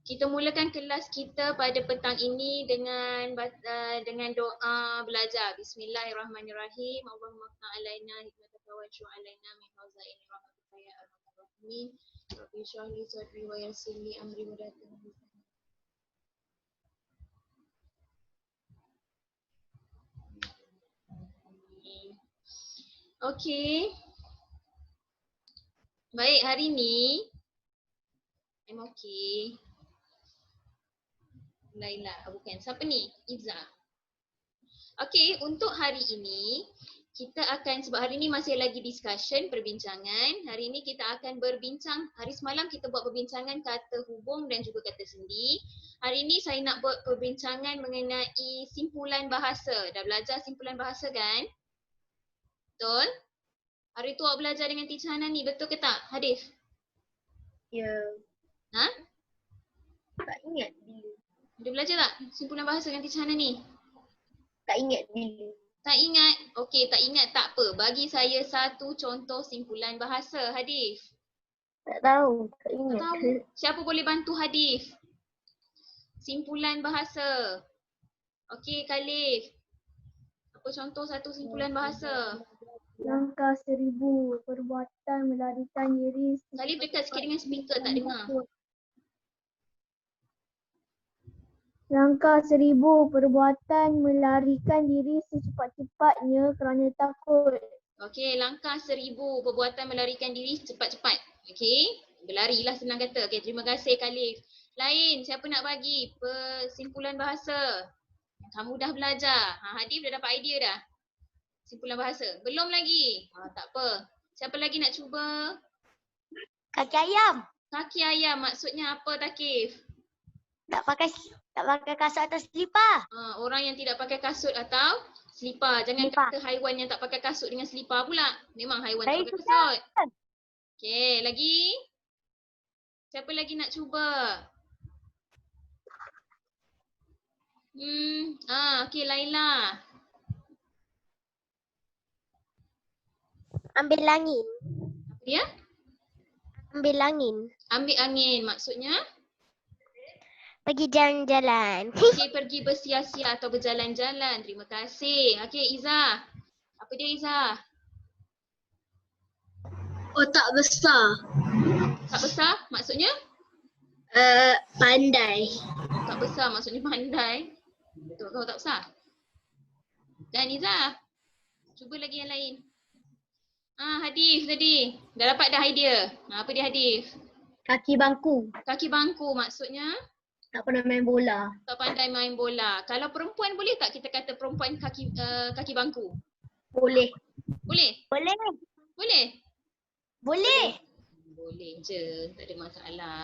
Kita mulakan kelas kita pada petang ini dengan doa belajar. Bismillahirrahmanirrahim. Allahumma qna alaina hikmataka wa syu alaina min hazaini rahmatika ya arhamar rahimin. Rabbi shrah li sadri wa yassir li amri wa la Okey. Baik, hari ni I'm okay. Laila, bukan. Siapa ni? Iza. Okey, untuk hari ini kita akan, sebab hari ini masih lagi discussion, perbincangan. Hari ini kita akan berbincang, hari semalam kita buat perbincangan kata hubung dan juga kata sendi. Hari ini saya nak buat perbincangan mengenai simpulan bahasa. Dah belajar simpulan bahasa kan? Betul? Hari tu awak belajar dengan Teacher Hana ni, betul ke tak? Hadif? Ya. Ha? Tak ingat dulu. Ada belajar tak simpulan bahasa dengan Teacher Hana ni? Tak ingat dulu. Tak ingat? Okey, tak ingat tak apa. Bagi saya satu contoh simpulan bahasa, Hadif. Tak tahu. Tak Tak ingat. tahu. Siapa boleh bantu Hadif? Simpulan bahasa. Okey, Khalif. Apa contoh satu simpulan bahasa? Langkah 1000 perbuatan melarikan diri. Khalif dekat sikit dengan speaker, tak dengar. Langkah 1000 perbuatan melarikan diri secepat-cepatnya kerana takut. Okey, langkah 1000 perbuatan melarikan diri cepat-cepat. Okey, berlarilah senang kata. Okey, terima kasih Khalif. Lain, siapa nak bagi simpulan bahasa? Kamu dah belajar. Hadif dah dapat idea dah. Simpulan bahasa. Belum lagi. Tak apa. Siapa lagi nak cuba? Kaki ayam. Kaki ayam maksudnya apa, Takif? Tak pakai kasut atau selipar. Orang yang tidak pakai kasut atau selipar. Jangan Selipar. kata haiwan yang tak pakai kasut dengan selipar pula. Memang haiwan Saya tak pakai sudah. kasut. Okey, lagi? Siapa lagi nak cuba? Okey, Laila. Ambil angin. Apa dia? Ambil angin. Ambil angin maksudnya? Pergi jalan-jalan. Okey, pergi bersia-sia atau berjalan-jalan. Terima kasih. Okey, Iza. Apa dia, Iza? Otak besar. Tak besar maksudnya? Pandai. Tak besar maksudnya pandai. Betul kau tak besar? Dan Iza. Cuba lagi yang lain. Hadif tadi. Dah dapat dah idea. Apa dia Hadif? Kaki bangku. Kaki bangku maksudnya? Tak pernah main bola. Tak pandai main bola. Kalau perempuan boleh tak kita kata perempuan kaki bangku? Boleh. Boleh? Boleh. Boleh? Boleh. Boleh je. Tak ada masalah.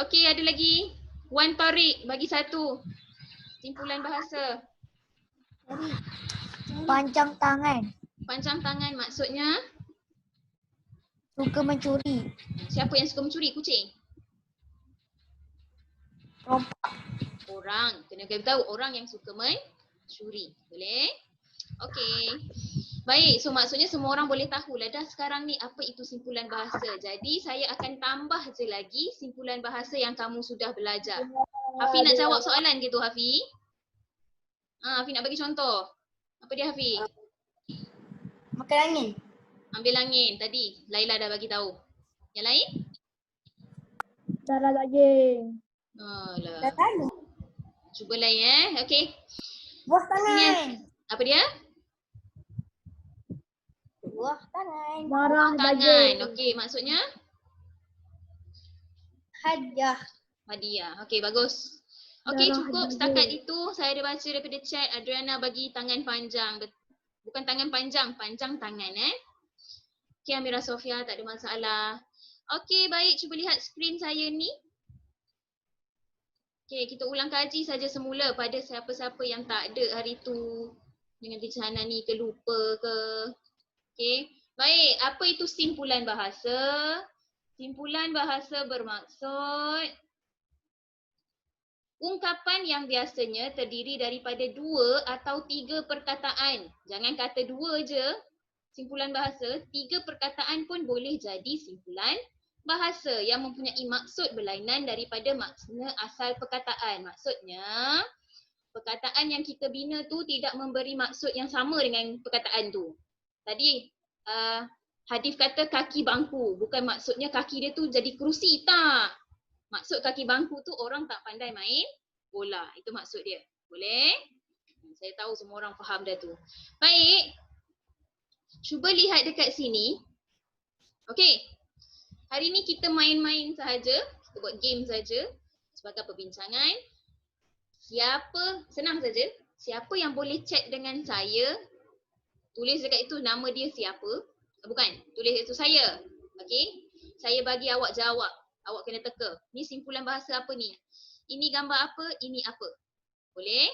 Okey, ada lagi. Wan Tariq bagi satu. Simpulan bahasa. Panjang tangan. Panjang tangan maksudnya? Suka mencuri. Siapa yang suka mencuri? Kucing? Rompak. Orang. Kena tahu orang yang suka mencuri. Boleh? Okey. Baik, so maksudnya semua orang boleh tahulah dah sekarang ni apa itu simpulan bahasa. Jadi saya akan tambah je lagi simpulan bahasa yang kamu sudah belajar. Hafi nak jawab soalan gitu, Hafi? Hafi nak bagi contoh. Apa dia, Hafi? Makan angin. Ambil angin tadi. Laila dah bagi tahu. Yang lain? Darah daging. Alah. Cuba lain Okey. Buah tangan. Apa dia? Buah tangan. Darah Tangan. daging. Okey, maksudnya? Hadiah. Hadiah. Okey, bagus. Okey, Darah cukup daging. setakat itu. Saya ada baca daripada chat. Adriana bagi tangan panjang. Bukan tangan panjang, panjang tangan Okey, Amira Sofia, tak ada masalah. Okey, baik. Cuba lihat skrin saya ni. Okey, kita ulang kaji saja semula pada siapa-siapa yang tak ada hari tu. Dengan Teacher Hana ni ke lupa ke. Okey, baik. Apa itu simpulan bahasa? Simpulan bahasa bermaksud ungkapan yang biasanya terdiri daripada 2 atau 3 perkataan. Jangan kata 2 je. Simpulan bahasa, 3 perkataan pun boleh jadi simpulan bahasa yang mempunyai maksud berlainan daripada makna asal perkataan. Maksudnya, perkataan yang kita bina tu tidak memberi maksud yang sama dengan perkataan tu. Tadi Hadif kata kaki bangku, bukan maksudnya kaki dia tu jadi kerusi, tak. Maksud kaki bangku tu orang tak pandai main bola. Itu maksud dia. Boleh? Saya tahu semua orang faham dah tu. Baik. Cuba lihat dekat sini. Okey. Hari ni kita main-main sahaja. Kita buat game saja sebagai perbincangan. Senang saja. Siapa yang boleh chat dengan saya, tulis dekat itu nama dia siapa. Bukan, tulis itu saya. Okey. Saya bagi awak jawab. Awak kena teka. Ni simpulan bahasa apa ni? Ini gambar apa? Ini apa? Boleh?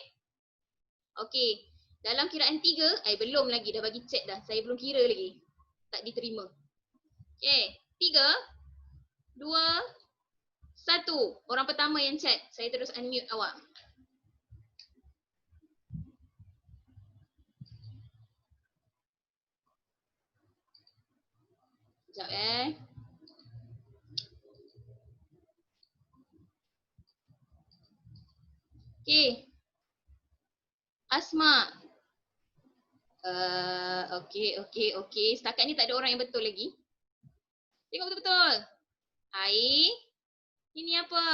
Okey. Dalam kiraan 3, belum lagi dah bagi chat dah. Saya belum kira lagi. Tak diterima. Okey. 3, 2, 1. Orang pertama yang chat. Saya terus unmute awak. Sekejap Okey. Asma. Okey. Setakat ni tak ada orang yang betul lagi. Tengok betul-betul. Air. Ini apa?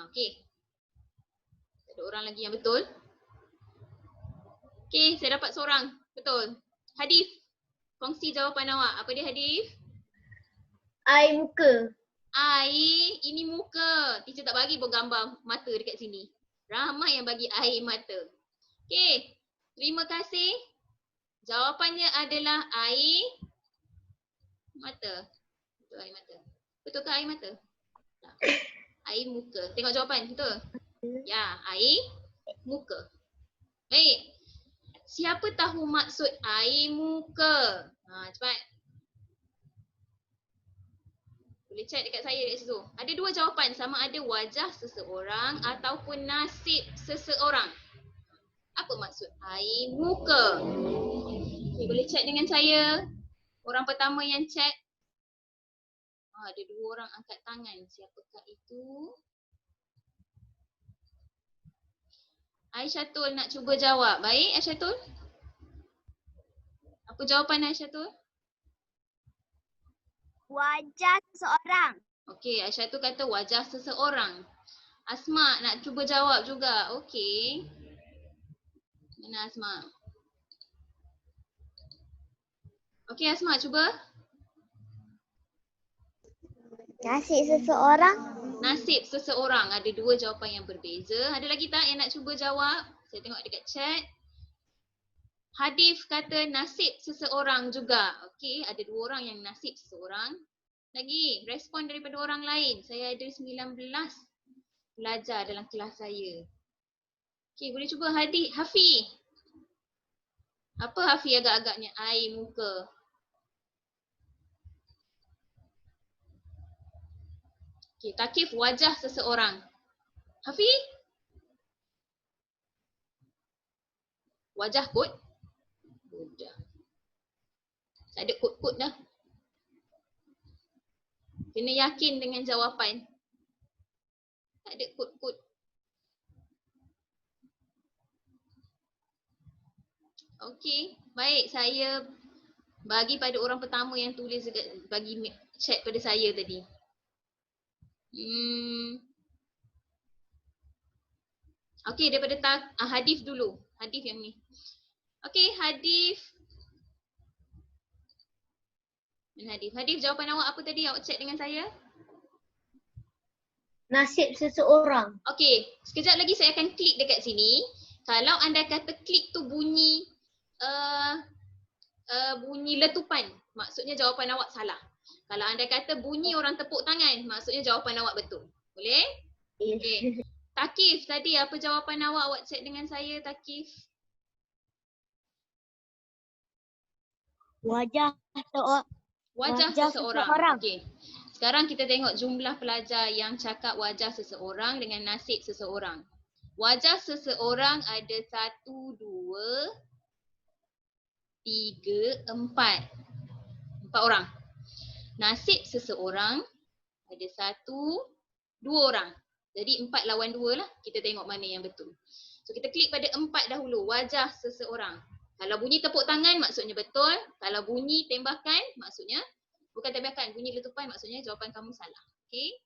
Okey. Tak ada orang lagi yang betul. Okey, saya dapat seorang. Betul. Hadif. Kongsi jawapan awak. Apa dia Hadif? Air muka. Air, ini muka. Teacher tak bagi pun gambar mata dekat sini. Ramai yang bagi air mata. Okey, terima kasih. Jawapannya adalah air mata. Betul air mata. Betul ke air mata? Tak. Air muka. Tengok jawapan, betul? Ya, air muka. Baik. Siapa tahu maksud air muka? Cepat. Boleh chat dekat saya dekat situ. Ada dua jawapan, sama ada wajah seseorang ataupun nasib seseorang. Apa maksud air muka? Okay, boleh chat dengan saya. Orang pertama yang chat. Ada dua orang angkat tangan. Siapakah itu? Aisyatul nak cuba jawab. Baik Aisyatul. Apa jawapan Aisyatul? Wajah seseorang. Okey, Aisyatul kata wajah seseorang. Asma nak cuba jawab juga. Okey. Mana Asma? Okey Asma, cuba. Nasib seseorang. Nasib seseorang. Ada dua jawapan yang berbeza. Ada lagi tak yang nak cuba jawab? Saya tengok dekat chat. Hadif kata nasib seseorang juga. Okey, ada dua orang yang nasib seseorang. Lagi, respon daripada orang lain. Saya ada 19 pelajar dalam kelas saya. Okey, boleh cuba Hafi. Apa Hafi agak-agaknya? Air muka. Okey, Takif wajah seseorang. Hafi? Wajah kot? Sudah. Tak ada kot-kot dah. Kena yakin dengan jawapan. Tak ada kot-kot. Okey, baik, saya bagi pada orang pertama yang tulis bagi chat pada saya tadi. Okey, daripada Hadif dulu. Hadif yang ni. Okey, Hadif. Hadif, jawapan awak apa tadi? Awak chat dengan saya? Nasib seseorang. Okey, sekejap lagi saya akan klik dekat sini. Kalau anda kata klik tu bunyi bunyi letupan, maksudnya jawapan awak salah. Kalau anda kata bunyi orang tepuk tangan, maksudnya jawapan awak betul. Boleh? Okey. Takif, tadi apa jawapan awak? Awak chat dengan saya, Takif. Wajah seseorang. Okey. Sekarang kita tengok jumlah pelajar yang cakap wajah seseorang dengan nasib seseorang. Wajah seseorang ada 1, 2, 3, 4. 4 orang. Nasib seseorang Ada 1, 2 orang. Jadi 4 lawan 2 lah. Kita tengok mana yang betul. So kita klik pada 4 dahulu. Wajah seseorang. Kalau bunyi tepuk tangan maksudnya betul. Kalau bunyi tembakan maksudnya, bukan tembakan, bunyi letupan maksudnya jawapan kamu salah. Okey.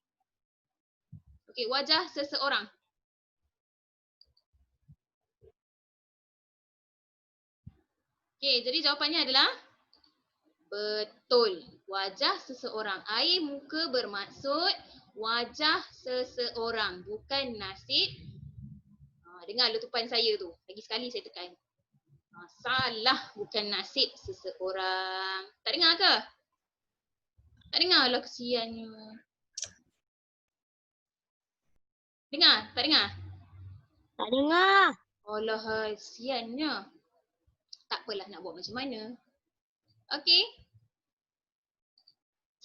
Okey, wajah seseorang. Okey, jadi jawapannya adalah betul. Wajah seseorang. Air muka bermaksud wajah seseorang, bukan nasib. Dengar letupan saya tu. Lagi sekali saya tekan. Salah, bukan nasib seseorang. Tak dengar ke? Tak dengar lah, kesiannya. Dengar? Tak dengar? Tak dengar. Alah, kesiannya. Tak apalah, nak buat macam mana. Okey.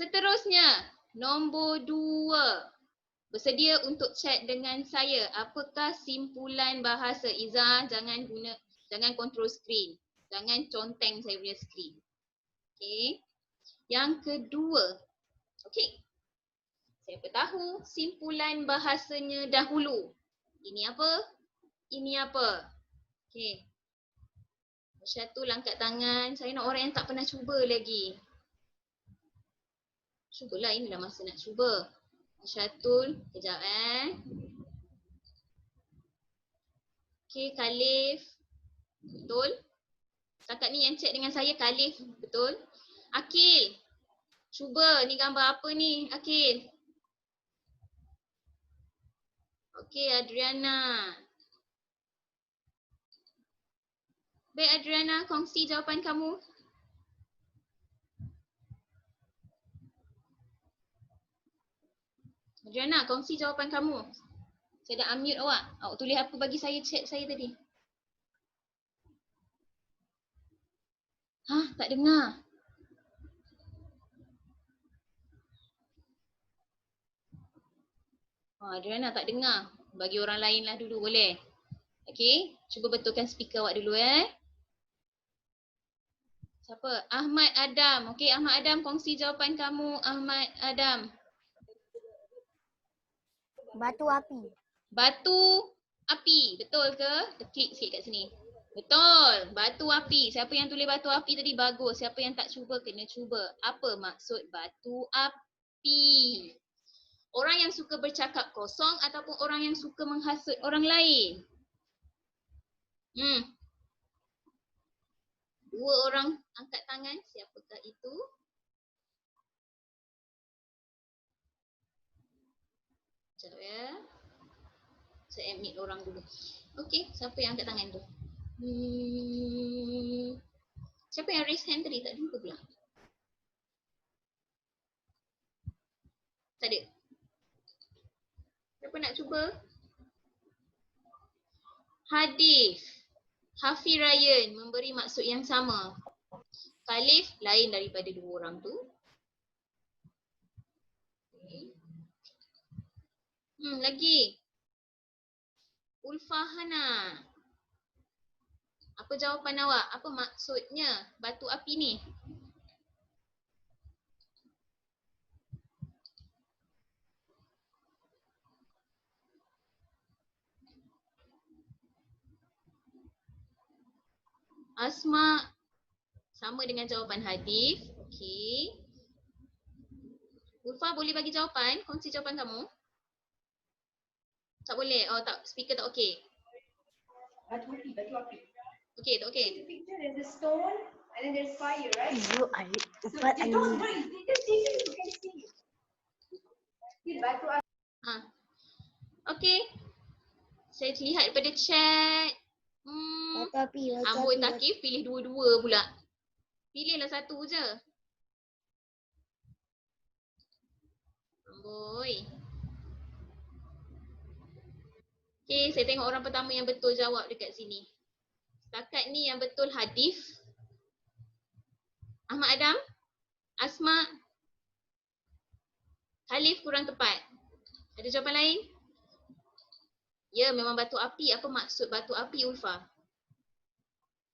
Seterusnya, nombor 2. Bersedia untuk chat dengan saya. Apakah simpulan bahasa? Izzah, jangan kontrol skrin. Jangan conteng saya punya skrin. Okey. Yang kedua. Okey. Siapa tahu simpulan bahasanya dahulu. Ini apa? Ini apa? Okey. Syatul angkat tangan. Saya nak orang yang tak pernah cuba lagi. Cubalah, inilah masa nak cuba. Syatul, kejap Okey, Khalif. Betul? Setakat ni yang chat dengan saya Khalif, betul? Akil. Cuba, ni gambar apa ni, Akil? Okey, Adriana. Baik Adriana, kongsi jawapan kamu. Adriana, kongsi jawapan kamu. Saya dah unmute awak. Awak tulis apa bagi saya chat saya tadi? Hah, tak dengar. Adriana tak dengar. Bagi orang lain lah dulu, boleh? Okey, cuba betulkan speaker awak dulu Siapa? Ahmad Adam. Okey, Ahmad Adam, kongsi jawapan kamu. Ahmad Adam. Batu api. Batu api. Betul ke? Kita klik sikit kat sini. Betul. Batu api. Siapa yang tulis batu api tadi bagus. Siapa yang tak cuba kena cuba. Apa maksud batu api? Orang yang suka bercakap kosong ataupun orang yang suka menghasut orang lain? Dua orang angkat tangan. Siapakah itu? Sekejap Saya admit orang dulu. Okey, siapa yang angkat tangan tu? Siapa yang raise hand tadi? Tak jumpa pula. Tak ada. Siapa nak cuba? Hadis. Hafiz Ryan memberi maksud yang sama. Khalif lain daripada dua orang tu. Lagi. Ulfahana. Apa jawapan awak? Apa maksudnya batu api ni? Asma sama dengan jawapan Hadif. Okey. Ulfa boleh bagi jawapan? Kongsi jawapan kamu. Tak boleh? Oh tak, speaker tak okey. Batu api. Okey, tak okey. The picture there's a stone and then there's fire, right? You are So they don't breathe. They just take it, you can see it. Okay, batu api. Okey. Saya lihat daripada chat. Batu api. Amboi Takif pilih dua-dua pula. Pilihlah satu je. Amboi. Okey, saya tengok orang pertama yang betul jawab dekat sini. Setakat ni yang betul Hadif. Ahmad Adam. Asma. Khalif kurang tepat. Ada jawapan lain? Ya, memang batu api. Apa maksud batu api, Ulfa?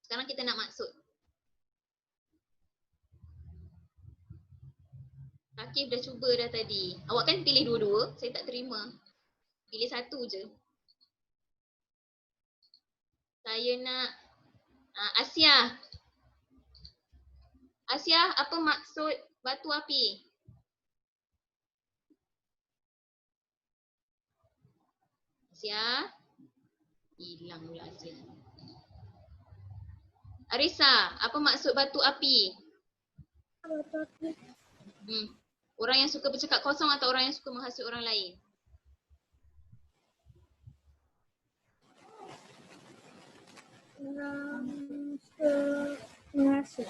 Sekarang kita nak maksud. Akif dah cuba dah tadi. Awak kan pilih dua-dua, saya tak terima. Pilih satu je. Saya nak Asia. Asia, apa maksud batu api? Asia. Hilang pula Asia. Arisa, apa maksud batu api? Batu api. Orang yang suka bercakap kosong atau orang yang suka menghasut orang lain? Orang mengasut.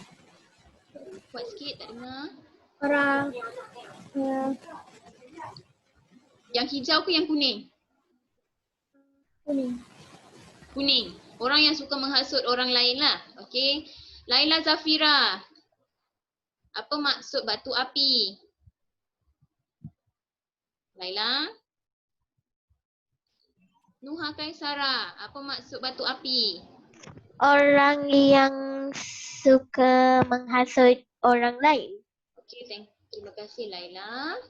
Kuat sikit, tak dengar. Orang Yang hijau ke yang kuning? kuning. Kuning. Orang yang suka menghasut orang lain lah. Okey. Laila Zafira. Apa maksud batu api? Laila. Nuha Kaisara. Apa maksud batu api? Orang yang suka menghasut orang lain. Okey, terima kasih Laila.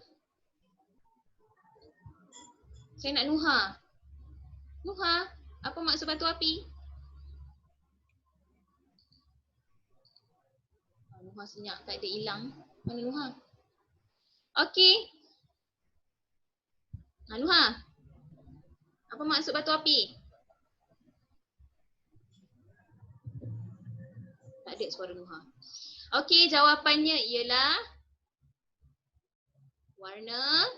Saya nak Nuha. Nuha, apa maksud batu api? Nuha senyap, tak ada hilang. Mana Nuha? Okey. Nuha, apa maksud batu api? Tak ada suara Nuha. Okey, jawapannya ialah warna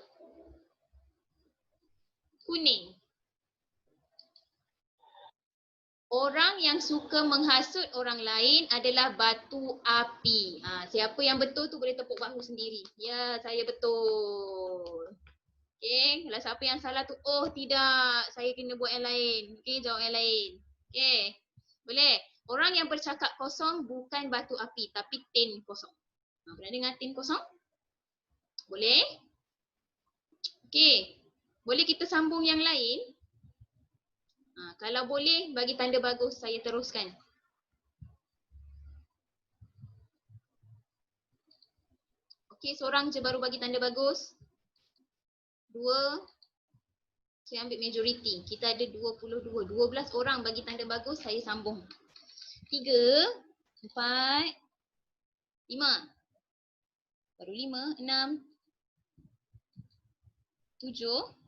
kuning. Orang yang suka menghasut orang lain adalah batu api. Siapa yang betul tu boleh tepuk bahu sendiri. Ya, saya betul. Okey, kalau siapa yang salah tu, oh tidak, saya kena buat yang lain. Okey, jawab yang lain. Okey, boleh. Orang yang bercakap kosong bukan batu api tapi tin kosong. Pernah dengar tin kosong? Boleh? Okey, boleh kita sambung yang lain? Kalau boleh, bagi tanda bagus, saya teruskan. Okey, seorang je baru bagi tanda bagus. 2. Saya ambil majoriti. Kita ada 22. 12 orang bagi tanda bagus, saya sambung. 3, 4, 5. Baru 5, 6, 7.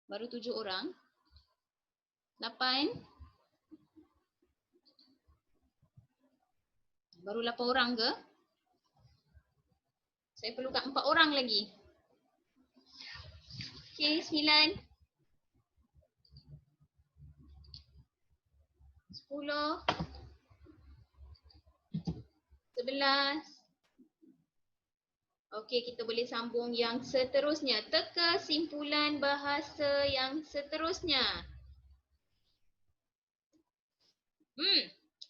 Baru 7 orang. 8. Baru 8 orang ke? Saya perlukan 4 orang lagi. Okey, 9. 10. 11. Okey, kita boleh sambung yang seterusnya. Teka simpulan bahasa yang seterusnya.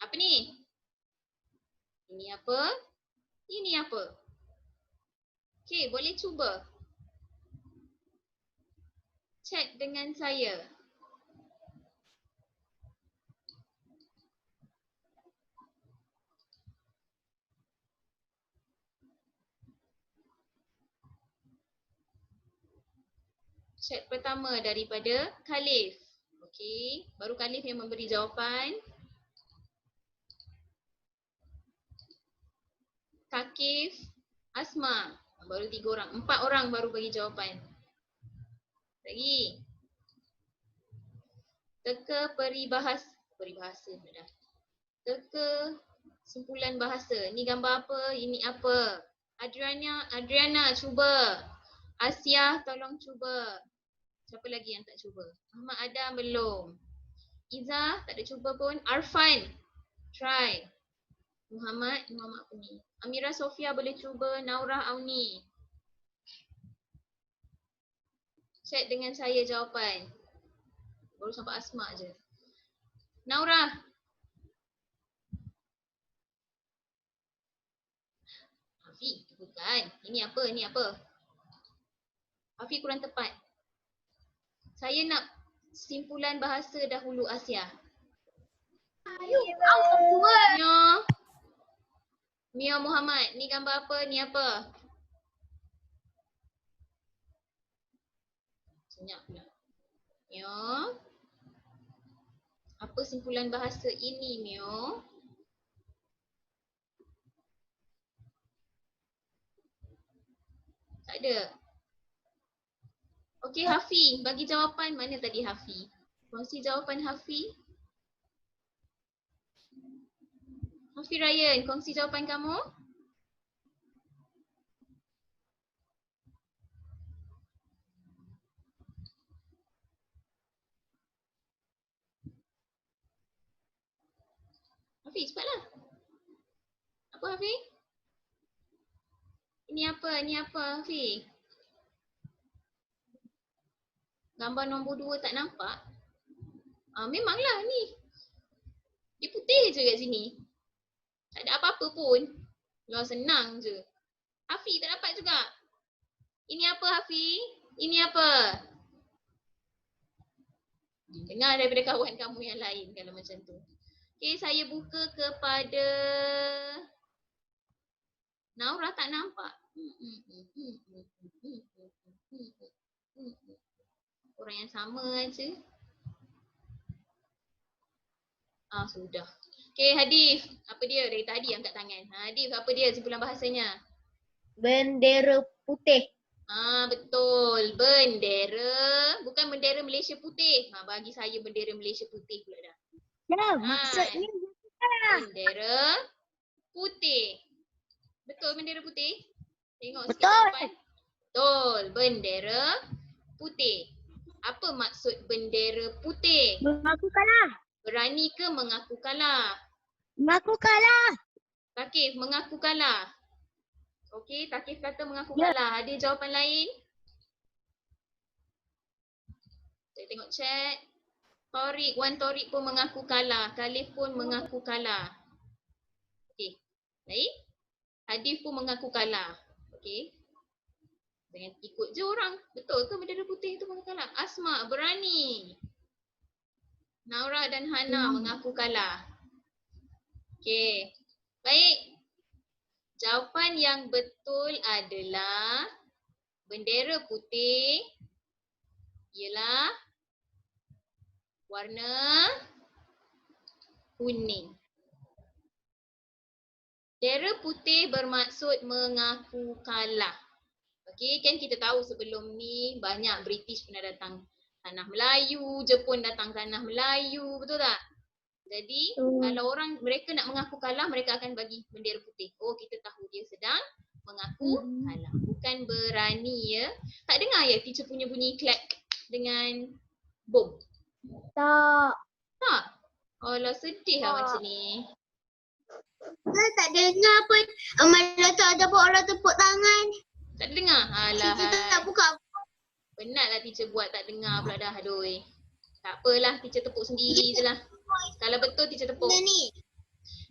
Apa ni? Ini apa? Ini apa? Okey, boleh cuba. Chat dengan saya. Chat pertama daripada Khalif. Okey, baru Khalif yang memberi jawapan. Kakif, Asma. Baru 3 orang. 4 orang baru bagi jawapan. Lagi. Teka peribahasa dah. Teka simpulan bahasa. Ni gambar apa? Ini apa? Adriana cuba. Asia tolong cuba. Siapa lagi yang tak cuba? Ahmad Adam belum. Iza tak ada cuba pun. Arfan try. Muhammad apa ni? Amira Sofia boleh cuba. Naurah Auni. Chat dengan saya jawapan. Baru sampai Asma je. Naurah. Hafiz, bukan. Ini apa? Ini apa? Hafiz kurang tepat. Saya nak simpulan bahasa dahulu Asia. Mia Muhammad, ni gambar apa? Ni apa? Senyap pula. Mio. Apa simpulan bahasa ini, Mio? Tak ada. Okey, Hafi, bagi jawapan. Mana tadi Hafi? Kongsi jawapan Hafi. Hafi Ryan, kongsi jawapan kamu. Hafi, cepatlah. Apa Hafi? Ini apa? Ini apa Hafi? Gambar nombor 2 tak nampak? Memanglah ni. Dia putih je kat sini. Tak ada apa-apa pun. Lah senang je. Hafi tak dapat juga. Ini apa Hafi? Ini apa? Dengar daripada kawan kamu yang lain kalau macam tu. Okey, saya buka kepada Naura, tak nampak. Orang yang sama aja. Sudah. Okey, Hadif. Apa dia? Dari tadi angkat tangan. Hadif, apa dia simpulan bahasanya? Bendera putih. Betul. Bendera. Bukan bendera Malaysia putih. Bagi saya bendera Malaysia putih pula dah. Ya, maksudnya Bendera putih. Betul bendera putih? Tengok sikit betul. jawapan. Betul. Bendera putih. Apa maksud bendera putih? Mengaku kalah. Berani ke mengaku kalah? Mengaku kalah. Takif, mengaku kalah. Okey, Takif kata mengaku Ya. kalah. Ada jawapan lain? Saya tengok chat. Wan Torik pun mengaku kalah. Khalif pun mengaku kalah. Okey, baik. Hadif pun mengaku kalah. Okey. Jangan ikut je orang. Betul ke bendera putih tu mengaku kalah? Asma berani. Naura dan Hana mengaku kalah. Okey. Baik. Jawapan yang betul adalah bendera putih ialah warna kuning. Bendera putih bermaksud mengaku kalah. Okey, kan kita tahu sebelum ni banyak British pernah datang tanah Melayu, Jepun datang tanah Melayu, betul tak? Jadi kalau mereka nak mengaku kalah, mereka akan bagi bendera putih. Oh, kita tahu dia sedang mengaku kalah. Bukan berani ya. Tak dengar ya teacher punya bunyi clap dengan bom? Tak. Tak? Alah, sedih lah macam ni. Saya tak dengar pun. Malah tak ada orang tepuk tangan. Tak dengar? Alah. Kita tak buka. Penatlah teacher buat tak dengar pula dah. Aduh. Tak apalah, teacher tepuk sendiri je lah. Kalau betul teacher tepuk. Ni.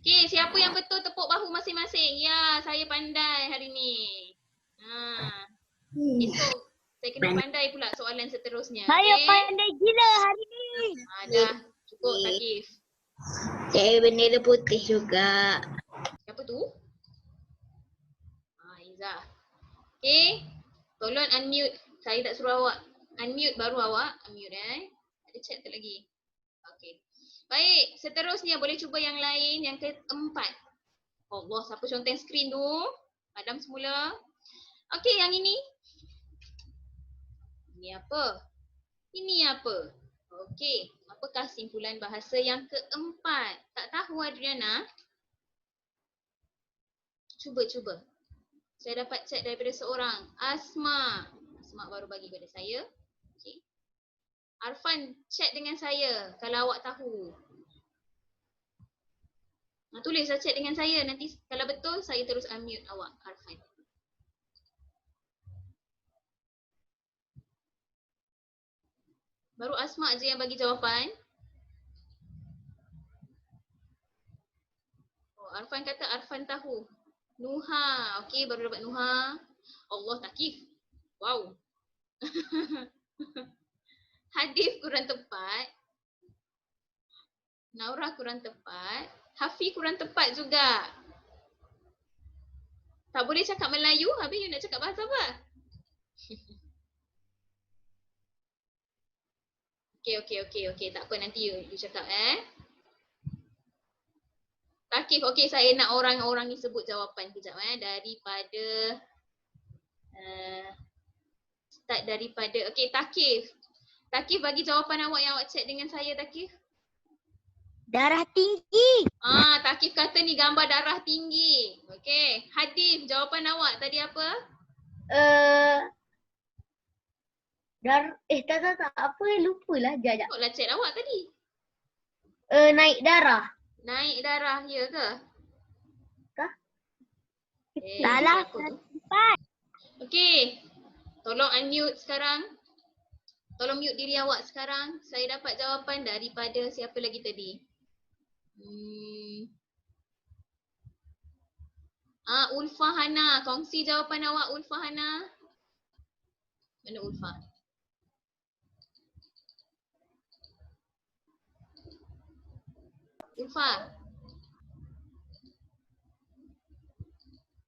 Okey, siapa yang betul tepuk bahu masing-masing? Ya, saya pandai hari ni. Esok saya kena pandai pula soalan seterusnya. Saya Okey? pandai gila hari ni. Dah cukup Takif. Saya bendera putih juga. Siapa tu? Izzah. Okey, tolong unmute. Saya tak suruh awak. Unmute baru awak. Unmute Ada chat tu lagi. Okey. Baik, seterusnya boleh cuba yang lain, yang keempat. Allah, siapa conteng skrin tu? Padam semula. Okey, yang ini. Ini apa? Ini apa? Okey, apakah simpulan bahasa yang keempat? Tak tahu Adriana? Cuba. Saya dapat chat daripada seorang. Asma. Asma baru bagi pada saya. Okey. Arfan, chat dengan saya kalau awak tahu. Tulislah chat dengan saya. Nanti kalau betul, saya terus unmute awak, Arfan. Baru Asma je yang bagi jawapan. Arfan kata Arfan tahu. Nuha. Okey, baru dapat Nuha. Allah, Takif. Wow. Hadif kurang tepat. Naura kurang tepat. Hafi kurang tepat juga. Tak boleh cakap Melayu, habis you nak cakap bahasa apa? Okey. Tak apa, nanti you cakap Takif, okey, saya nak orang-orang ni sebut jawapan kejap daripada start daripada, okey, Takif. Takif bagi jawapan awak yang awak chat dengan saya, Takif. Darah tinggi. Takif kata ni gambar darah tinggi. Okey, Hadif, jawapan awak tadi apa? Tak apa, lupalah. Jap. Tengoklah chat awak tadi. Naik darah. Naik darah, ya ke? Kah? Salah. Okey. Tolong unmute sekarang. Tolong mute diri awak sekarang. Saya dapat jawapan daripada siapa lagi tadi? Ulfa Hana. Kongsi jawapan awak, Ulfa Hana. Mana Ulfa? Ulfa.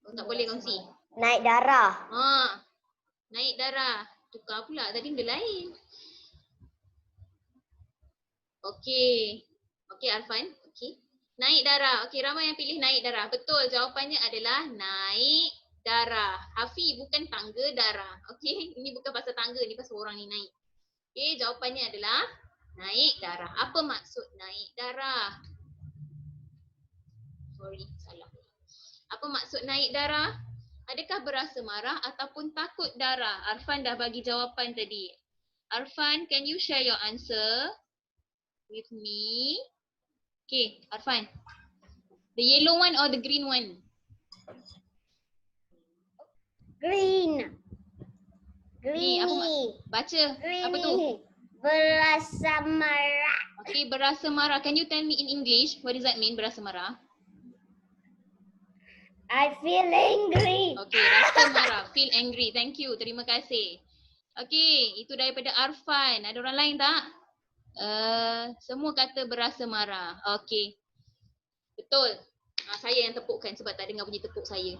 Oh, tak boleh kongsi. Naik darah. Naik darah. Tukar pula, tadi benda lain. Okey. Okey Arfan. Okey. Naik darah. Okey, ramai yang pilih naik darah. Betul, jawapannya adalah naik darah. Hafi, bukan tangga darah. Okey, ini bukan pasal tangga, ni pasal orang ni naik. Okey, jawapannya adalah naik darah. Apa maksud naik darah? Sorry, salah. Apa maksud naik darah? Adakah berasa marah ataupun takut darah? Arfan dah bagi jawapan tadi. Arfan, can you share your answer with me? Okay, Arfan. The yellow one or the green one? Green. Ni, apa baca. Apa tu? Berasa marah. Okay, berasa marah. Can you tell me in English, what does that mean, berasa marah? I feel angry. Okay, rasa marah. Feel angry. Thank you. Terima kasih. Okay, itu daripada Arfan. Ada orang lain tak? Semua kata berasa marah. Okay. Betul. Saya yang tepukkan sebab tak dengar bunyi tepuk saya.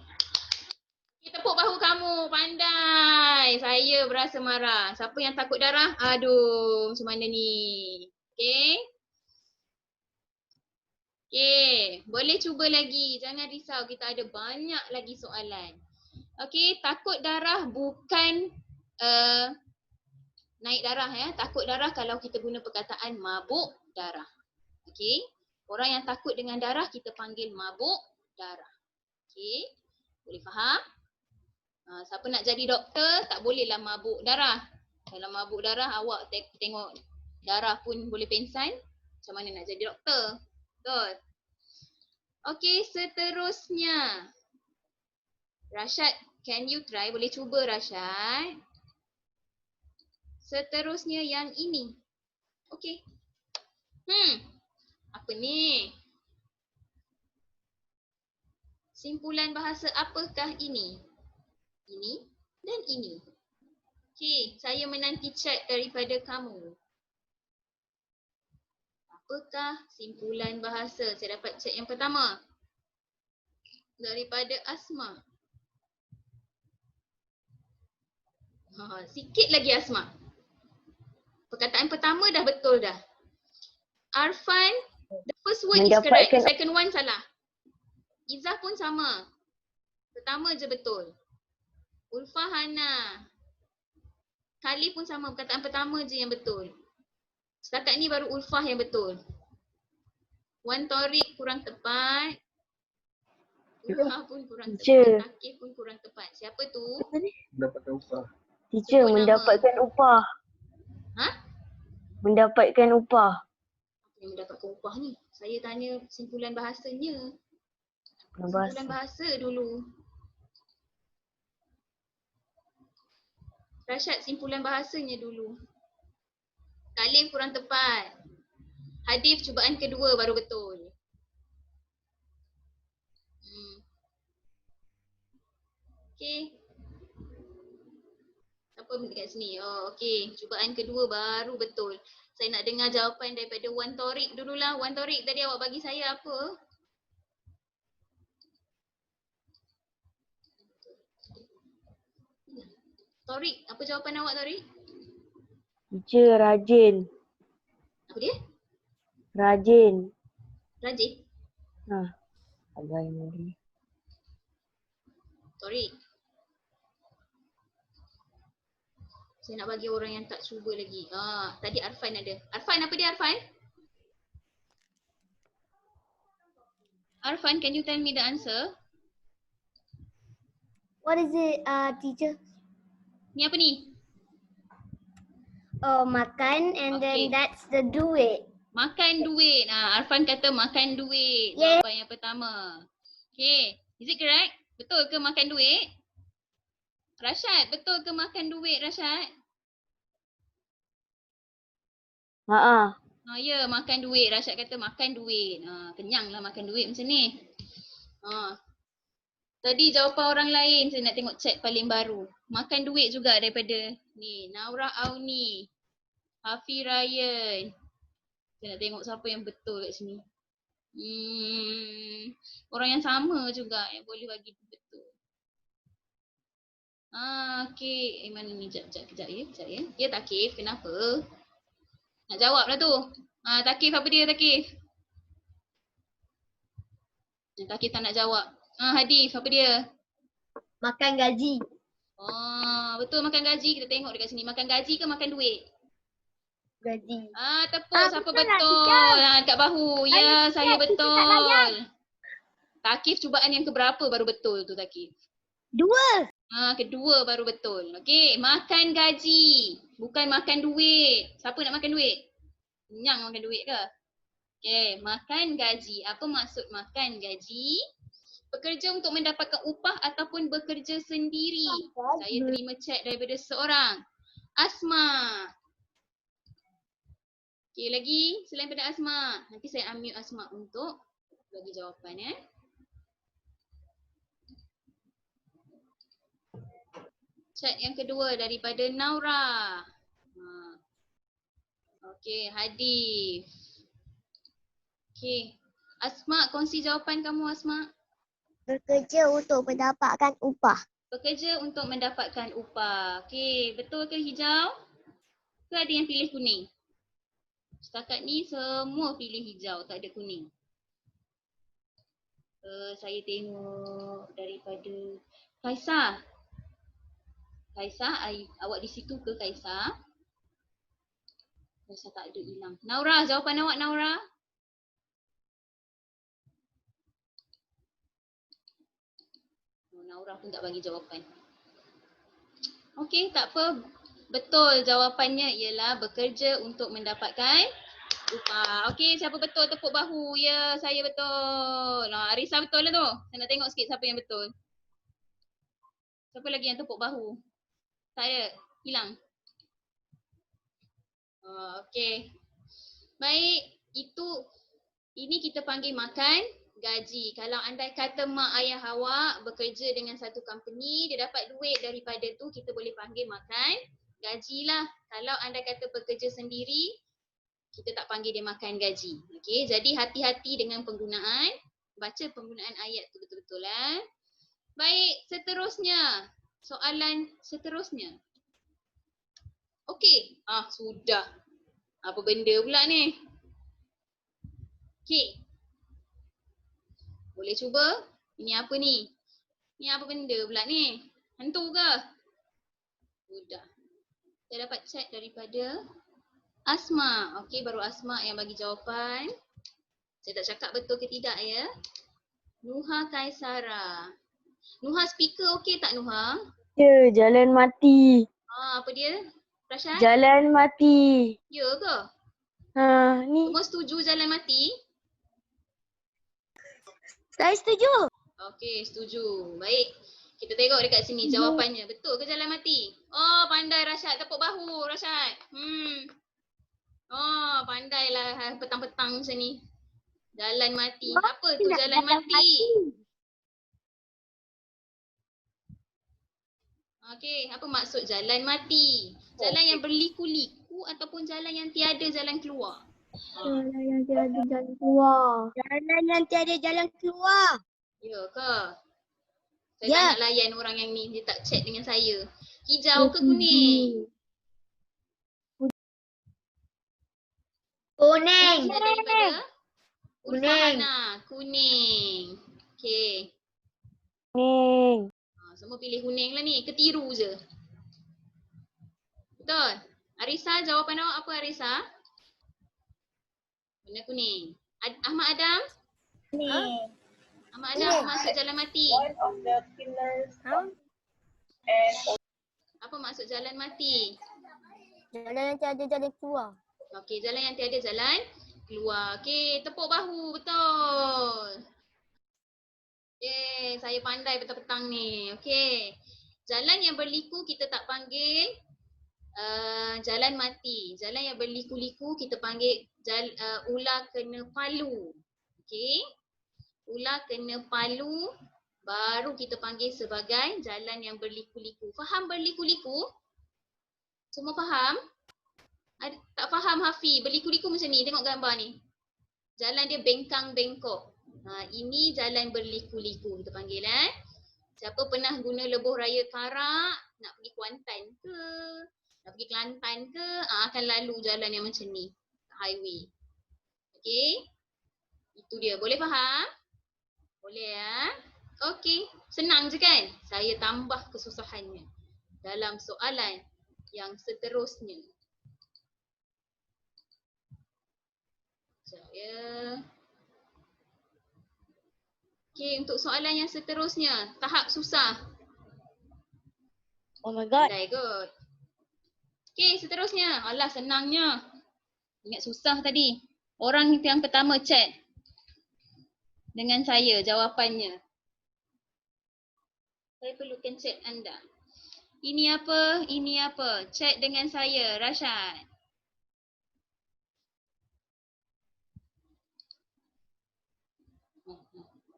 Okay, tepuk bahu kamu. Pandai. Saya berasa marah. Siapa yang takut darah? Aduh, macam mana ni? Okay. Okay, boleh cuba lagi. Jangan risau, kita ada banyak lagi soalan. Okay, takut darah bukan naik darah Takut darah kalau kita guna perkataan mabuk darah. Okay, orang yang takut dengan darah kita panggil mabuk darah. Okay, boleh faham? Siapa nak jadi doktor tak bolehlah mabuk darah. Kalau mabuk darah awak tengok darah pun boleh pengsan. Macam mana nak jadi doktor? Betul. Okey, seterusnya. Rashad, can you try? Boleh cuba Rashad. Seterusnya yang ini. Okey. Apa ni? Simpulan bahasa apakah ini? Ini dan ini. Okey, saya menanti chat daripada kamu. Apakah simpulan bahasa? Saya dapat chat yang pertama daripada Asma. Sikit lagi Asma. Perkataan pertama dah betul dah. Arfan, the first word is correct. Second one salah. Izzah pun sama. Pertama je betul. Ulfa Hana. Khalif pun sama. Perkataan pertama je yang betul. Setakat ni baru Ulfah yang betul. Wan Torik kurang tepat. Ulfah pun kurang tepat. Takif pun kurang tepat. Siapa tu? Mendapatkan upah. Teacher, mendapatkan upah. Mendapatkan upah. Apa yang mendapatkan upah ni? Saya tanya simpulan bahasanya. Simpulan bahasa dulu. Rashad, simpulan bahasanya dulu. Khalif kurang tepat. Hadif cubaan kedua baru betul. Okey. Siapa dekat sini? Oh, okey. Cubaan kedua baru betul. Saya nak dengar jawapan daripada Wan Torik dululah. Wan Torik, tadi awak bagi saya apa? Torik, apa jawapan awak Torik? Teacher, rajin. Apa dia? Rajin. Rajin? Abai Nuri. Torik. Saya nak bagi orang yang tak cuba lagi. Tadi Arfan ada. Arfan, apa dia Arfan? Arfan, can you tell me the answer? What is it, teacher? Ni apa ni? Oh, makan and Okay. then that's the duit. Makan duit. Arfan kata makan duit. Yeah. Jawapan yang pertama. Okay. Is it correct? Betul ke makan duit? Rashad, betul ke makan duit Rashad? Ya, makan duit. Rashad kata makan duit. Kenyanglah makan duit macam ni. Tadi jawapan orang lain, saya nak tengok chat paling baru. Makan duit juga daripada ni, Naura Auni, Hafi Ryan. Saya nak tengok siapa yang betul kat sini. Orang yang sama juga yang boleh bagi betul. Okey. Mana ni? Kejap ya. Ya Takif, kenapa? Nak jawab lah tu. Takif, apa dia Takif? Takif tak nak jawab. Hadif, apa dia? Makan gaji. Betul makan gaji. Kita tengok dekat sini. Makan gaji ke makan duit? Gaji. Tepuk siapa betul lah, betul. Dekat bahu. Ya, saya teacher tak betul. Takif cubaan yang keberapa baru betul tu Takif? 2. Kedua baru betul. Okey, makan gaji. Bukan makan duit. Siapa nak makan duit? Kenyang makan duit ke? Okey, makan gaji. Apa maksud makan gaji? Bekerja untuk mendapatkan upah ataupun bekerja sendiri. Saya terima chat daripada seorang. Asma. Okey, lagi selain pada Asma. Nanti saya unmute Asma untuk bagi jawapan ya. Chat yang kedua daripada Naura. Okey, Hadif. Okey. Asma, kongsi jawapan kamu Asma. Bekerja untuk mendapatkan upah. Bekerja untuk mendapatkan upah. Okey, betul ke hijau? Ke ada yang pilih kuning? Setakat ni semua pilih hijau, tak ada kuning. Saya tengok daripada Kaisar. Kaisar, awak di situ ke Kaisar? Kaisar tak ada, hilang. Naura, jawapan awak Naura? Naura pun tak bagi jawapan. Okey, tak apa. Betul jawapannya ialah bekerja untuk mendapatkan upah. Okey, siapa betul tepuk bahu. Ya, saya betul. Arisa betul lah tu. Saya nak tengok sikit siapa yang betul. Siapa lagi yang tepuk bahu? Tak ada. Hilang. Okey. Baik, ini kita panggil makan gaji. Kalau andai kata mak ayah awak bekerja dengan satu company, dia dapat duit daripada tu, kita boleh panggil makan gaji lah. Kalau andai kata bekerja sendiri, kita tak panggil dia makan gaji. Okey, jadi hati-hati dengan penggunaan. Baca penggunaan ayat tu betul-betul lah. Baik, seterusnya. Soalan seterusnya. Okey, sudah. Apa benda pula ni? Okey. Boleh cuba? Ini apa ni? Ini apa benda pula ni? Hantu ke? Sudah. Saya dapat chat daripada Asma. Okey, baru Asma yang bagi jawapan. Saya tak cakap betul ke tidak ya. Nuha Kaisara. Nuha speaker okey tak Nuha? Ya, jalan mati. Apa dia? Rashad? Jalan mati. Ya ke? Ni. Semua setuju jalan mati? Saya setuju. Okey, setuju. Baik. Kita tengok dekat sini jawapannya. Betul ke jalan mati? Pandai Rashad. Tepuk bahu Rashad. Pandailah petang-petang macam ni. Jalan mati. Apa tu jalan mati? Okey, apa maksud jalan mati? Jalan yang berliku-liku ataupun jalan yang tiada jalan keluar? Jalan yang tiada jalan keluar. Jalan yang tiada jalan keluar. Ya ke? Saya Ya. tak nak layan orang yang ni, dia tak chat dengan saya. Hijau ke kuning? Kuning. Kita daripada Kuning. Ulfahana. Kuning. Okey. Kuning. Semua pilih kuning lah ni. Ketiru je. Betul? Arisa, jawapan awak apa Arisa? Warna kuning. Ahmad Adam? Kuning. Ahmad Adam masuk jalan mati. One of the pillars and Apa maksud jalan mati? Jalan nanti ada jalan keluar. Okey, jalan yang tiada jalan keluar. Okey, tepuk bahu. Betul. Yeay, saya pandai petang-petang ni. Okey. Jalan yang berliku kita tak panggil jalan mati. Jalan yang berliku-liku kita panggil ular kena palu. Okey. Ular kena palu baru kita panggil sebagai jalan yang berliku-liku. Faham berliku-liku? Semua faham? Tak faham Hafi, berliku-liku macam ni, tengok gambar ni. Jalan dia bengkang-bengkok. Ini jalan berliku-liku kita panggil Siapa pernah guna lebuh raya Karak, nak pergi Kuantan ke, nak pergi Kelantan ke, akan lalu jalan yang macam ni, highway. Okey. Itu dia, boleh faham? Boleh Okey, senang je kan? Saya tambah kesusahannya dalam soalan yang seterusnya. Sekejap ya. Okey, untuk soalan yang seterusnya, tahap susah. Oh my god. Pandai kot. Okey, seterusnya. Alah, senangnya. Ingat susah tadi. Orang yang pertama chat dengan saya jawapannya. Saya perlukan chat anda. Ini apa? Ini apa? Chat dengan saya, Rashad.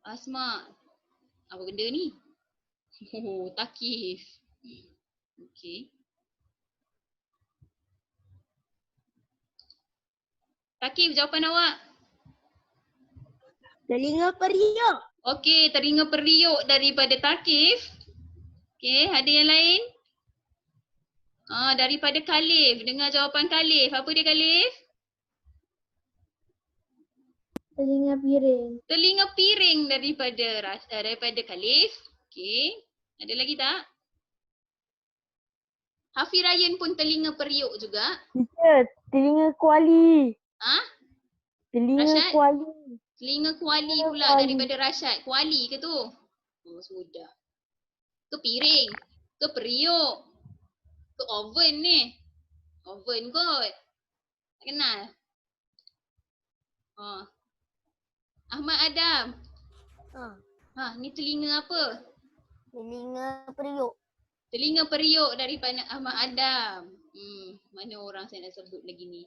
Asma. Apa benda ni? Oh, Takif. Okey. Takif, jawapan awak. Telinga periuk. Okey, telinga periuk daripada Takif. Okey, ada yang lain? Daripada Khalif. Dengar jawapan Khalif. Apa dia Khalif? Telinga piring. Telinga piring daripada Khalif. Okey. Ada lagi tak? Hafi Ryan pun telinga periuk juga. Teacher, telinga kuali. Telinga Rashad? kuali. Telinga kuali Telinga pula kuali. daripada Rashad. Kuali ke tu? Oh, sudah. Ke piring? Ke periuk? Ke oven ni? Oven kot. Tak kenal? Ahmad Adam. Ni telinga apa? Telinga periuk. Telinga periuk daripada Ahmad Adam. Mana orang saya nak sebut lagi ni?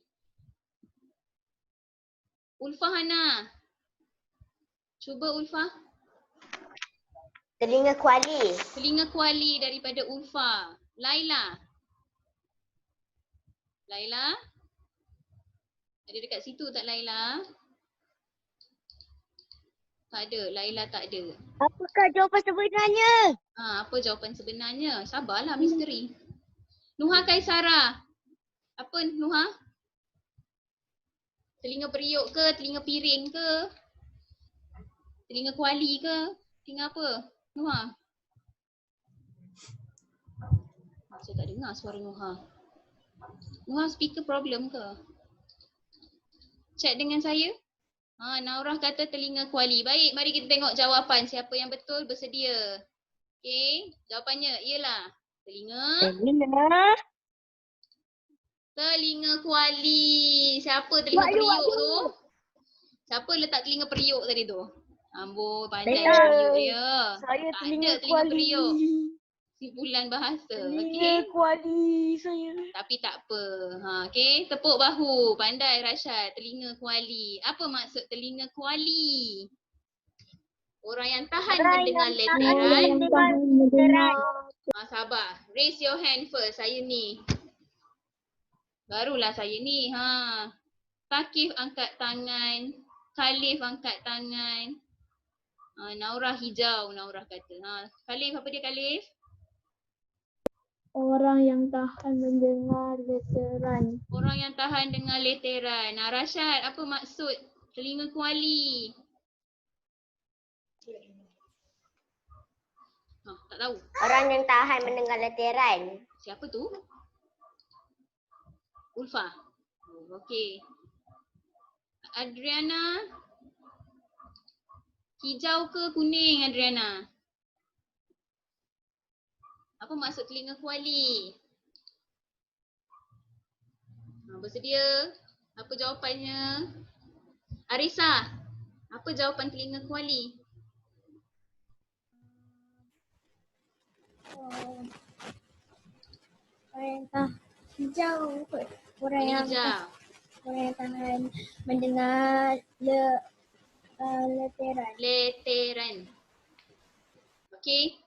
Ulfahana. Cuba Ulfah. Telinga kuali. Telinga kuali daripada Ulfa. Laila. Laila? Ada dekat situ tak Laila? Tak ada. Laila tak ada. Apakah jawapan sebenarnya? Apa jawapan sebenarnya? Sabarlah misteri. Nuha Kaisara. Apa Nuha? Telinga periuk ke? Telinga piring ke? Telinga kuali ke? Telinga apa? Nuha? Saya tak dengar suara Nuha. Nuha speaker problem ke? Chat dengan saya? Naurah kata telinga kuali. Baik, mari kita tengok jawapan. Siapa yang betul bersedia. Okey, jawapannya ialah telinga kuali. Siapa telinga periuk tu? Siapa letak telinga periuk tadi tu? Amboi, pandai periuk dia. Saya Tak telinga ada telinga kuali. periuk. Simpulan bahasa. Telinga Okey. kuali saya. Tapi tak apa. Okey, tepuk bahu. Pandai Rashad, telinga kuali. Apa maksud telinga kuali? Orang yang tahan mendengar letteran. Sabar. Raise your hand first. Saya ni. Barulah saya ni. Takif angkat tangan. Khalif angkat tangan. Naurah hijau, Naurah kata. Khalif, apa dia Khalif? Orang yang tahan mendengar leteran. Orang yang tahan dengan leteran. Nah, Rashad, apa maksud telinga kuali? Tak tahu. Orang yang tahan mendengar leteran. Siapa tu? Ulfa. Oh, okey. Adriana. Hijau ke kuning, Adriana? Apa maksud telinga kuali? Bersedia? Apa jawapannya? Arisa, apa jawapan telinga kuali? Orang yang tahan hijau kot. Orang Warna yang hijau. orang yang tahan mendengar leteran. Leteran. Okey.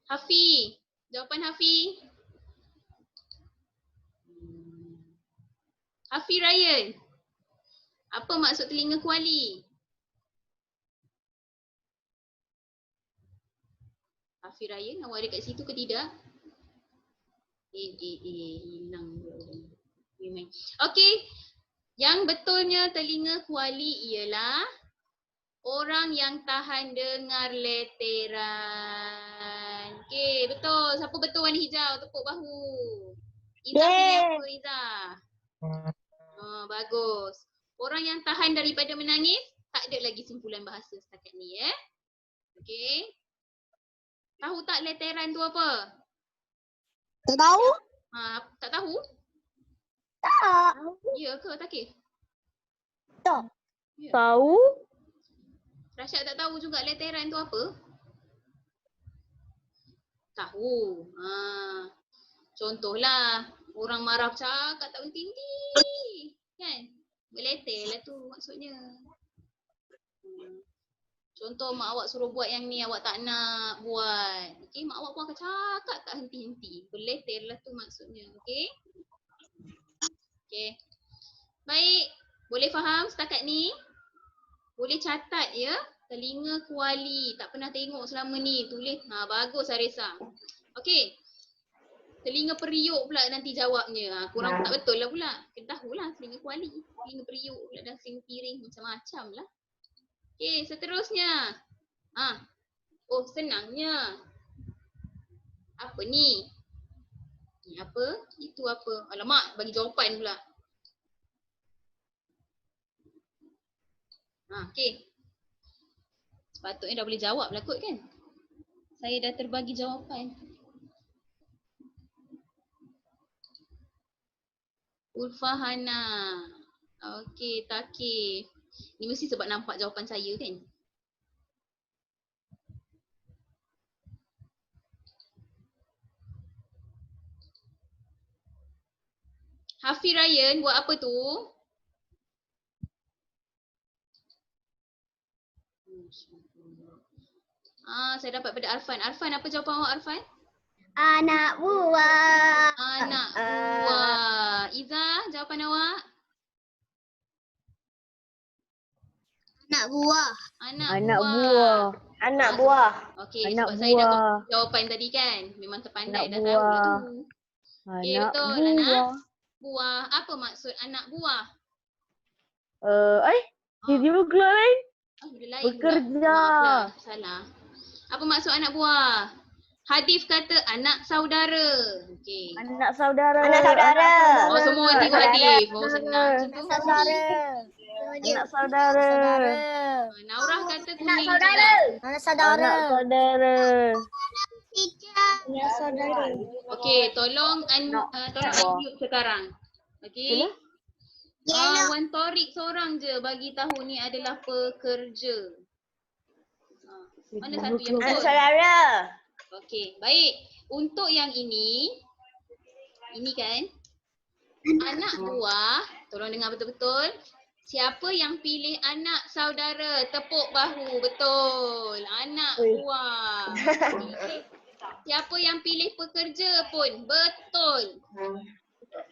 Hafi. Jawapan Hafi. Hafi Ryan. Apa maksud telinga kuali? Hafi Ryan, awak ada kat situ ke tidak? Hilang. Okey. Yang betulnya telinga kuali ialah orang yang tahan dengar leteran. Okey, betul. Siapa betul warna hijau? Tepuk bahu. Izzah pilih apa, Izzah? Bagus. Orang yang tahan daripada menangis, tak ada lagi simpulan bahasa setakat ni ya. Okey. Tahu tak leteran tu apa? Tak tahu? Tak tahu? Tak. Ya ke Takif? Tak. Ya. Tahu? Rashad tak tahu juga leteran tu apa? Tahu. Contohlah, orang marah cakap tak berhenti. Kan? Berleter lah tu maksudnya. Contoh mak awak suruh buat yang ni, awak tak nak buat. Okey, mak awak pun akan cakap tak henti-henti. Berleter lah tu maksudnya. Okey? Okey. Baik. Boleh faham setakat ni? Boleh catat ya. Telinga kuali. Tak pernah tengok selama ni. Tulis. Bagus Arisa. Okey. Telinga periuk pula nanti jawabnya. Kurang tak betul lah pula. Kena tahulah telinga kuali. Telinga periuk pula dan telinga piring. Macam-macam lah. Okey, seterusnya. Oh, senangnya. Apa ni? Ni apa? Itu apa? Alamak, bagi jawapan pula. Okey. Sepatutnya dah boleh jawab lah kot kan? Saya dah terbagi jawapan. Ulfahana. Okey, Takif. Ni mesti sebab nampak jawapan saya kan? Hafi Ryan buat apa tu? Saya dapat pada Arfan. Arfan, apa jawapan awak Arfan? Anak buah. Anak buah. Izzah, jawapan awak? Anak buah. Anak Anak buah. buah. Anak buah. Okey, Anak sebab saya dah buah. buat jawapan tadi kan. Memang terpandai, Anak dah tahu lah buah. tu. Okey, Anak betul. buah. Anak buah. Apa maksud anak buah? Dia juga lain. Dia lain Bekerja. pula. Maaflah, salah. Apa maksud anak buah? Hadif kata anak saudara. Okey. Anak saudara. Anak saudara. Oh, semua tiga Hadif. Oh, senang. Macam tu. Anak saudara. Naurah kata kuning Anak juga. saudara. Anak saudara. Anak saudara. Anak saudara. Okey, tolong Nak tolong unmute sekarang. Okey. Yellow. Wan Torik seorang je bagi tahu ni adalah pekerja. Mana satu yang Anak betul? saudara. Okey, baik. Untuk yang ini kan, anak buah, tolong dengar betul-betul. Siapa yang pilih anak saudara? Tepuk bahu. Betul. Anak buah. Okay. Siapa yang pilih pekerja pun? Betul.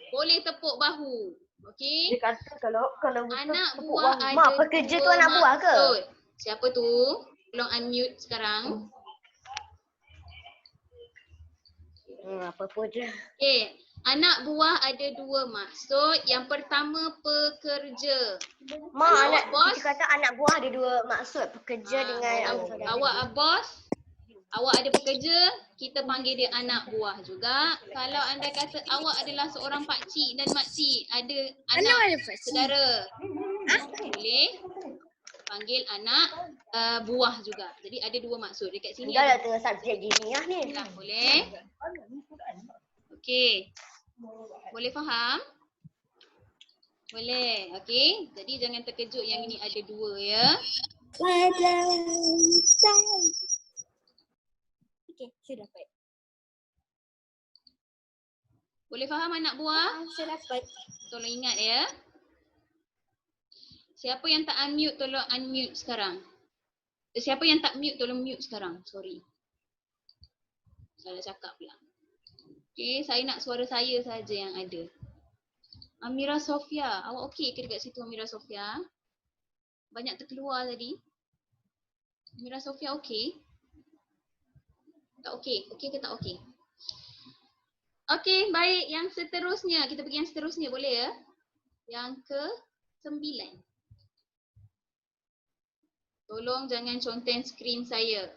Boleh tepuk bahu. Okey. Dia kata kalau Anak tepuk buah bahu. ada Mak, pekerja tu dua anak buah ke? maksud. Siapa tu? Tolong unmute sekarang. Apa pun je. Okey, anak buah ada dua maksud. Yang pertama pekerja. Mak, Kalau anak bos, kita kata anak buah ada dua maksud. Pekerja dengan kalau saudara awak dia. bos, awak ada pekerja, kita panggil dia anak buah juga. Kalau anda kata awak adalah seorang pakcik dan makcik, ada anak saudara, boleh panggil anak buah juga. Jadi ada dua maksud. Dekat sini Dah ada dah tengah subjek jiniah ni. lah, boleh. Okey. Boleh faham? Boleh. Okey. Jadi jangan terkejut yang ini ada dua ya. Okey, sudah dapat. Boleh faham anak buah? Saya dapat. Tolong ingat ya. Siapa yang tak unmute, tolong unmute sekarang. Siapa yang tak mute, tolong mute sekarang. Sorry. Salah cakap pula. Okey, saya nak suara saya saja yang ada. Amira Sofia. Awak okey ke dekat situ Amira Sofia? Banyak terkeluar tadi. Amira Sofia okey? Tak okey? Okey ke tak okey? Okey, baik. Yang seterusnya. Kita pergi yang seterusnya boleh ya? Yang ke-9. Tolong jangan conten skrin saya.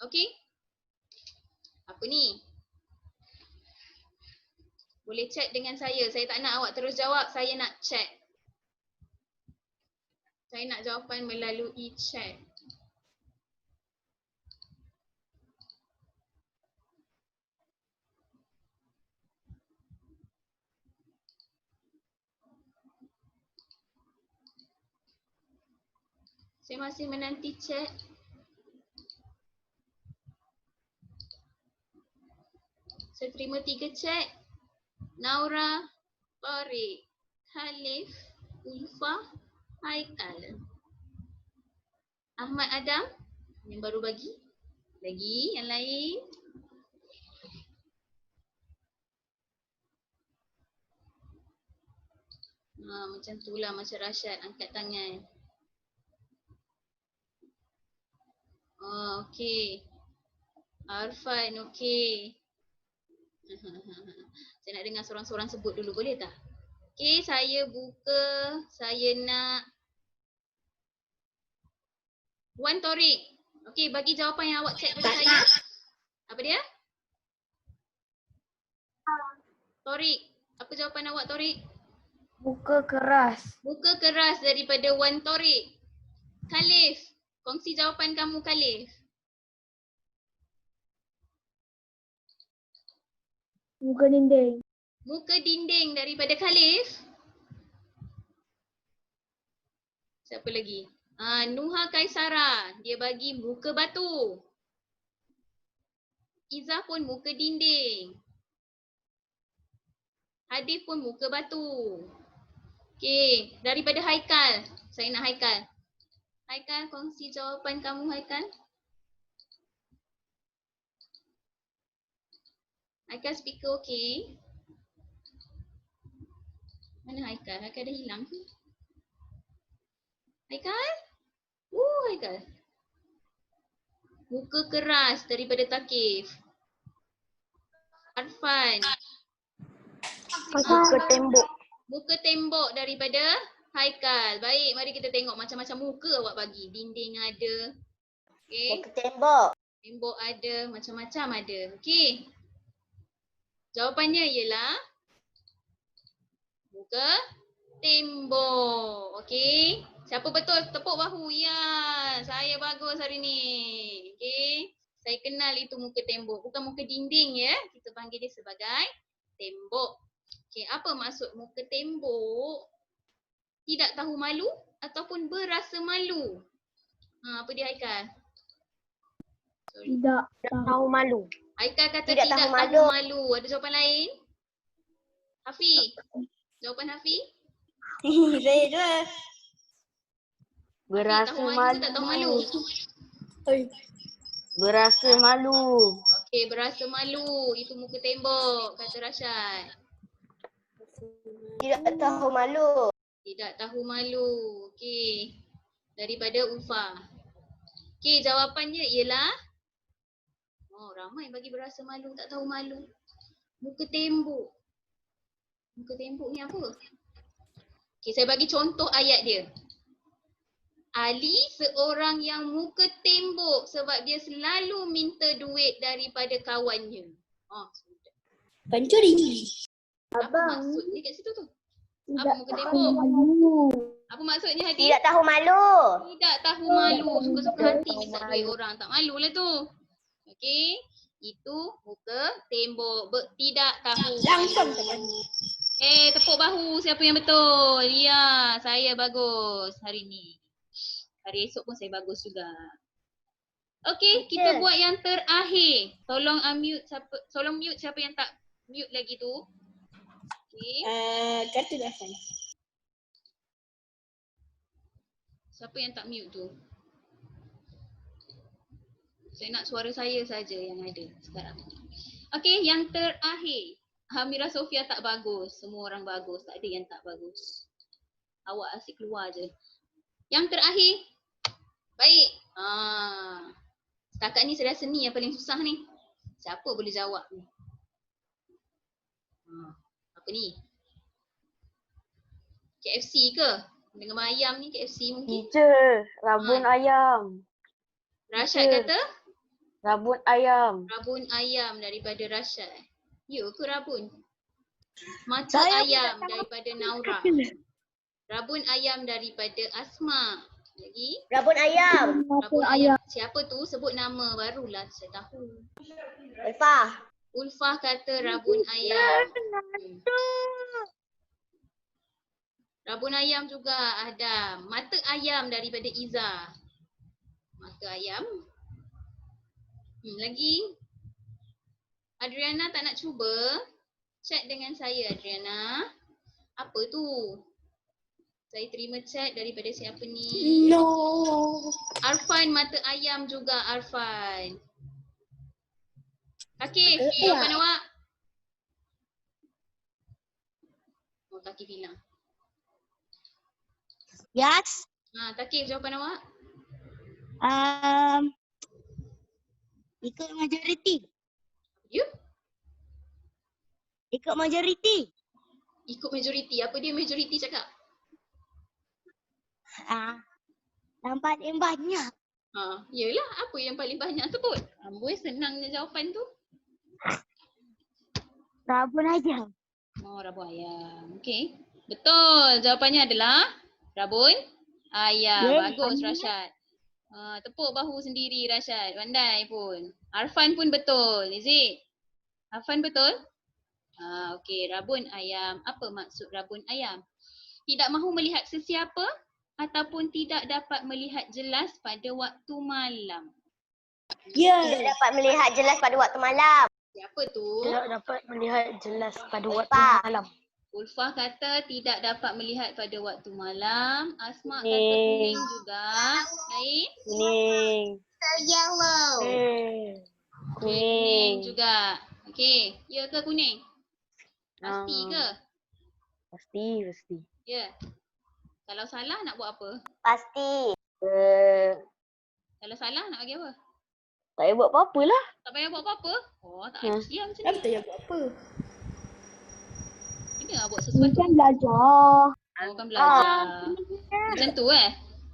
Okey? Apa ni? Boleh chat dengan saya. Saya tak nak awak terus jawab. Saya nak chat. Saya nak jawapan melalui chat. Saya masih menanti chat. Saya terima 3 chat. Naura, Tariq, Khalif, Ulfa, Haikal. Ahmad Adam yang baru bagi. Lagi yang lain. Macam tu lah macam Rashad angkat tangan. Okey. Arfan, okey. Saya nak dengar seorang-seorang sebut dulu, boleh tak? Okey, saya buka. Saya nak Wan Tariq. Okey, bagi jawapan yang awak chat pada saya. Apa dia? Tariq. Apa jawapan awak Tariq? Buka keras. Buka keras daripada Wan Tariq. Khalif. Kongsi jawapan kamu Khalif. Muka dinding. Muka dinding daripada Khalif. Siapa lagi? Nuha Kaisara. Dia bagi muka batu. Izzah pun muka dinding. Hadif pun muka batu. Okey, daripada Haikal. Saya nak Haikal. Haikal, kongsi jawapan kamu Haikal. Haikal speaker okey. Mana Haikal? Haikal dah hilang ke? Haikal? Haikal. Muka keras daripada Thaqif. Arfan. Muka tembok. Muka tembok daripada Haikal. Baik, mari kita tengok macam-macam muka awak bagi. Dinding ada. Okey. Muka tembok. Tembok ada, macam-macam ada. Okey. Jawapannya ialah muka tembok. Okey. Siapa betul? Tepuk bahu. Ya, saya bagus hari ni. Okey. Saya kenal itu muka tembok. Bukan muka dinding ya. Kita panggil dia sebagai tembok. Okey, apa maksud muka tembok? Tidak tahu malu ataupun berasa malu. Apa dia Haikal? Sorry. Tidak Tahu malu. Haikal kata Tidak tidak, tahu tahu malu. malu. Ada jawapan lain? Hafi? Jawapan Hafi? Saya je. Berasa tahu malu malu. ke tak tahu malu? Berasa malu. Okey, berasa malu. Itu muka tembok, kata Rashad. Tidak tahu malu. Tidak tahu malu. Okey. Daripada Ulfa. Okey, jawapannya ialah Oh, ramai bagi berasa malu, tak tahu malu. Muka tembok. Muka tembok ni apa? Okay, saya bagi contoh ayat dia. Ali seorang yang muka tembok sebab dia selalu minta duit daripada kawannya. Oh, sudah. Pencuri. Apa maksudnya kat situ tu? Apa Tidak muka tahu tembok? malu. Apa maksudnya Hadi? Tidak tahu malu. Tidak tahu malu. Suka-suka hati minta duit orang. Tak malu lah tu. Okey. Itu muka tembok. Tidak tahu malu. Tepuk bahu siapa yang betul. Ya, saya bagus hari ni. Hari esok pun saya bagus juga. Okey, kita buat yang terakhir. Tolong unmute siapa, tolong mute siapa yang tak mute lagi tu. Okey. Kartu Arfan. Siapa yang tak mute tu? Saya nak suara saya saja yang ada sekarang. Okey, yang terakhir. Hamira Sofia tak bagus. Semua orang bagus. Tak ada yang tak bagus. Awak asyik keluar je. Yang terakhir. Baik. Setakat ni saya rasa ni yang paling susah ni. Siapa boleh jawab ni? Apa ni? KFC ke? Dengan ayam ni KFC mungkin? Teacher, rabun ayam. Rashad Teacher. kata? Rabun ayam. Rabun ayam daripada Rashad. Ya ke rabun? Mata ayam daripada Naura. Rabun ayam daripada Asma. Lagi? Rabun ayam. Rabun ayam. Siapa tu? Sebut nama barulah saya tahu. Ulfah. Ulfah kata rabun ayam. Rabun ayam juga ada. Mata ayam daripada Iza. Mata ayam. Lagi? Adriana tak nak cuba? Chat dengan saya Adriana. Apa tu? Saya terima chat daripada siapa ni? No. Arfan mata ayam juga Arfan. Kaki, jawapan awak? Oh, Kaki bilang. Yes. Takif, jawapan awak? Ikut majoriti. You? Ikut majoriti. Ikut majoriti. Apa dia majoriti cakap? Nampak yang banyak. Yelah, apa yang paling banyak tu pun? Amboi, senangnya jawapan tu. Rabun ayam. Oh, rabun ayam. Okey. Betul. Jawapannya adalah rabun ayam. Bagus Rashad. Tepuk bahu sendiri Rashad. Pandai pun. Arfan pun betul. Is it? Arfan betul? Okey. Rabun ayam. Apa maksud rabun ayam? Tidak mahu melihat sesiapa ataupun tidak dapat melihat jelas pada waktu malam. Tidak dapat melihat jelas pada waktu malam. Siapa tu? Tidak dapat melihat jelas pada waktu Ulfah. malam. Ulfah kata tidak dapat melihat pada waktu malam. Asma kata Kuning. kuning juga. Lain? Kuning. Yellow. Kuning Kuning. juga. Okey. Ya ke kuning? Pasti ke? Pasti. Ya. Kalau salah nak buat apa? Pasti. Kalau salah nak bagi apa? Tak payah buat apa-apa lah. Tak payah buat apa-apa? Oh, tak ada siap macam ni. Tak payah buat apa. Kena lah buat sesuatu. Bukan belajar. Oh, kan belajar. Macam tu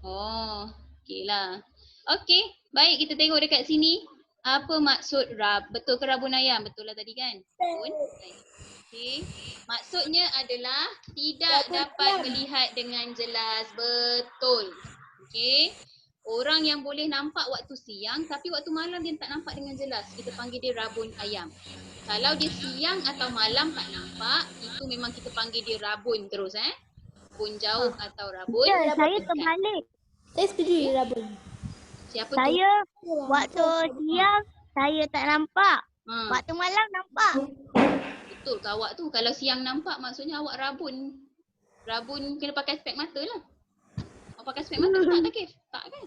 Oh, okey lah. Okey, baik kita tengok dekat sini. Apa maksud betul ke rabun ayam? Betul lah tadi kan? Rabun ayam. Okey. Maksudnya adalah tidak dapat melihat dengan jelas. Betul. Okey. Orang yang boleh nampak waktu siang tapi waktu malam dia tak nampak dengan jelas. Kita panggil dia rabun ayam. Kalau dia siang atau malam tak nampak, itu memang kita panggil dia rabun terus Rabun jauh atau rabun. Ya, saya dekat. terbalik. Saya setuju rabun. Siapa Saya waktu siang saya tak nampak. tu? Waktu malam nampak. Betul ke awak tu? Kalau siang nampak maksudnya awak rabun. Rabun kena pakai spek mata lah. Awak pakai spek mata ke tak Takif? Tak kan?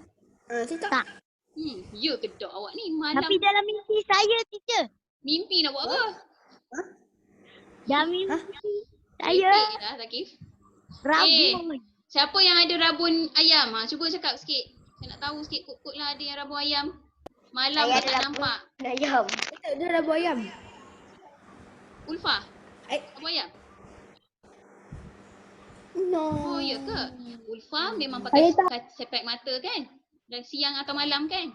Saya tak. Ya ke tak awak ni malam Tapi dalam mimpi saya, teacher. mimpi nak buat apa? Dalam mimpi saya Lepek dah Takif. rabun. Siapa yang ada rabun ayam? Cuba cakap sikit. Saya nak tahu sikit kod-kod lah ada yang rabun ayam. Malam Saya dah tak adalah nampak. ayam. Dia dah buat ayam. Ulfa, Eh. apa ayam? No. Oh, ya ke? Ulfa memang Saya pakai sepek mata kan? Dan siang atau malam kan?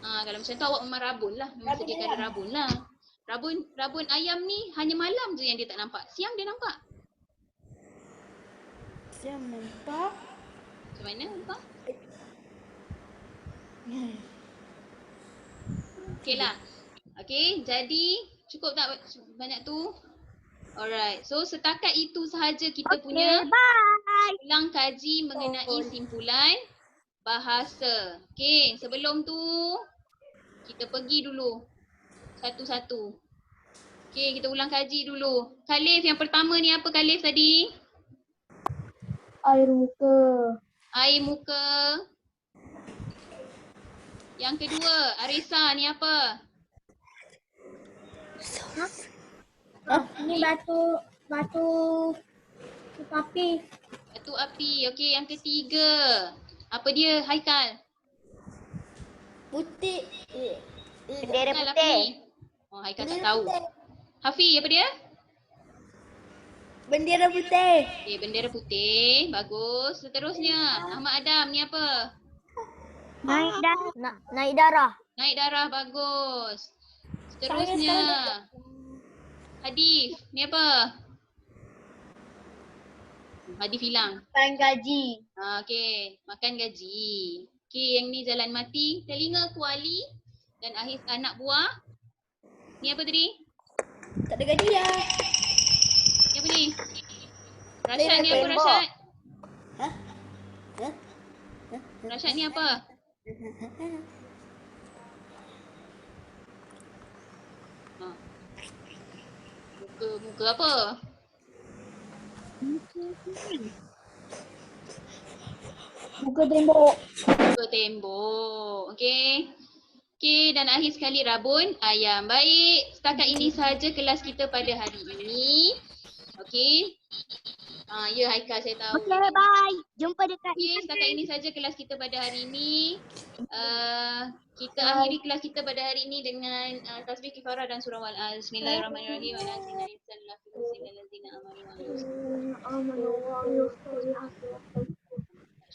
Kalau macam tu awak memang rabun lah. Memang Rabun sediakan ayam. rabun lah. Rabun ayam ni hanya malam je yang dia tak nampak. Siang dia nampak. Saya nampak. Macam mana Ulfa? Okey lah. Okey, jadi cukup tak banyak tu? Alright. So setakat itu sahaja kita punya ulang kaji mengenai simpulan bahasa. Okey, sebelum tu kita pergi dulu satu-satu. Okey, kita ulang kaji dulu. Khalif yang pertama ni apa Khalif tadi? Air muka. Air muka. Yang kedua, Arisa ni apa? Ini batu api. Batu api. Okey, yang ketiga. Apa dia Haikal? Putih. Bendera Haikal apa putih. ni? Oh, Haikal tak tahu. Hafiz apa dia? Bendera putih. Okey, bendera putih. Bagus. Seterusnya, Ahmad Adam ni apa? Naik darah. Naik darah. Bagus. Seterusnya, Hadif ni apa? Hadif hilang. Makan gaji. Okey, makan gaji. Okey, yang ni jalan mati, telinga kuali dan anak buah. Ni apa tadi? Tak ada gaji ya. Ni apa ni? Rashad ni apa Tembok. Rashad? Hah? Hah? Rashad ni apa? Ha. Muka apa? Muka tembok. Muka tembok. Okey. Okey, dan akhir sekali rabun ayam. Baik, setakat ini sahaja kelas kita pada hari ini. Okey. Ya Haikal saya tahu. Okey, bye. Jumpa dekat Okey, setakat ini saja kelas kita pada hari ini. Kita akhiri kelas kita pada hari ini dengan tasbih kifarah dan surah wal Bismillahirrahmanirrahim.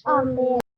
Amin.